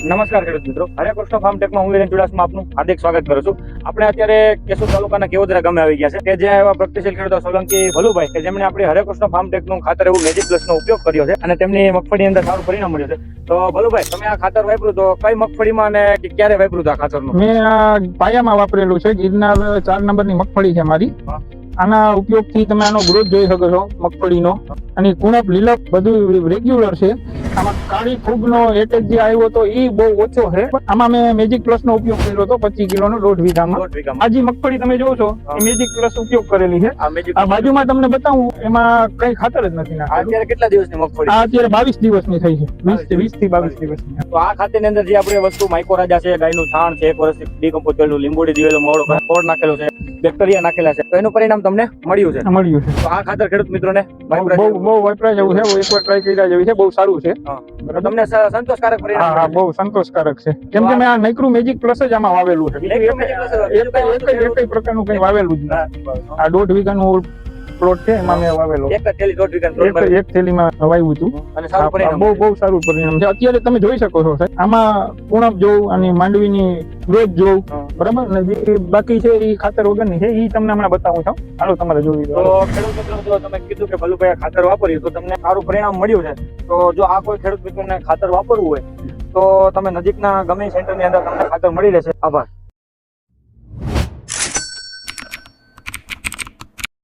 નમસ્કાર ખેડૂત મિત્રો, હરેકૃષ્ણ ફાર્મ ટેકમાં હું વિરેન ચુડાસમા આપનું હાર્દિક સ્વાગત કરું છું. આપણે અત્યારે કેશોદ તાલુકાના કેવોદરા ગામે આવી ગયા છે કે જ્યાં એવા પ્રગતિશીલ ખેડૂતો સોલંકી ભલુભાઈ કે જેમણે આપણે હરેકૃષ્ણ ફાર્મ ટેકનું ખાતર એવું મેજિક પ્લસનો ઉપયોગ કર્યો છે અને તેમની મગફળી અંદર સારું પરિણામ મળ્યું છે. તો ભલુભાઈ, તમે આ ખાતર વાપર્યું તો કઈ મગફળીમાં અને ક્યારે વાપર્યું હતું આ ખાતરનું? મેં આ પાયામાં વાપરેલું છે. ગિરનાર 4 નંબરની મગફળી છે મારી. આના ઉપયોગથી તમે આનો ગ્રોથ જોઈ શકો છો મગફળીનો, અને કુણપ લીલપ બધું રેગ્યુલર છે. આમાં કાળી ફૂગનો એટેક જે આવ્યો હતો એ બહુ ઓછો છે. આમાં મેં મેજિક પ્લસ નો ઉપયોગ કર્યો હતો 25 કિલોનો 1.5 વીઘામાં. આ જે મગફળી તમે જોવો છો એ મેજિક પ્લસ ઉપયોગ કરેલી છે. આ બાજુમાં તમને બતાવું, એમાં કઈ ખાતર જ નથી નાખ્યું. અત્યારે કેટલા દિવસની મગફળી? આ અત્યારે 22 દિવસની થઈ છે. 20 થી 22 દિવસની. તો આ ખાતરની અંદર જે આપણે વસ્તુ માઇકોરાજા છે, ગાયનું છાણ છે, 1 વર્ષથી ડીકમ્પોઝ કરેલું, લીંબોડી દિવેલો મોડ નાખેલો છે, બેક્ટેરિયા નાખેલા છે, તો એનું પરિણામ તમને મળ્યું છે. તો આ ખાતર ખેડૂત મિત્રોને બહુ વપરાય જેવું છે. એકવાર ટ્રાય કર્યા જેવી છે. બહુ સારું છે. તમને સંતોષકારક પરિણામ? હા, બહુ સંતોષકારક છે. કેમ કે મેં આ નાઇક્રુ મેજિક પ્લસ જ આમાં વાવેલું છે. એક પ્રકારનું કઈ વાવેલું જ નથી. આ 1.5 વીઘાનું પ્લોટ છે, એમાં મેં વાવેલો. એક થેલી 1.5 વીઘાનું એક થેલીમાં વાવ્યું હતું. અને સારું પરિણામ? બહુ સારું પરિણામ છે. અત્યારે તમે જોઈ શકો છો સાહેબ, આમાં કુણપ જોવું અને માંડવીની ગ્રોથ જોવું, બરાબર. અને જે બાકી છે એ ખાતર વગરની છે, એ તમને હમણાં બતાવું છું. હાલો તમારે જોવી. તો ખેડૂત મિત્રો, જો તમે કીધું કે ભલુભાઈ ખાતર વાપર્યું તો તમને સારું પરિણામ મળ્યું છે, તો જો આ કોઈ ખેડૂત મિત્રોને ખાતર વાપરવું હોય તો તમે નજીકના ગમે સેન્ટરની અંદર તમને ખાતર મળી રહેશે. આભાર.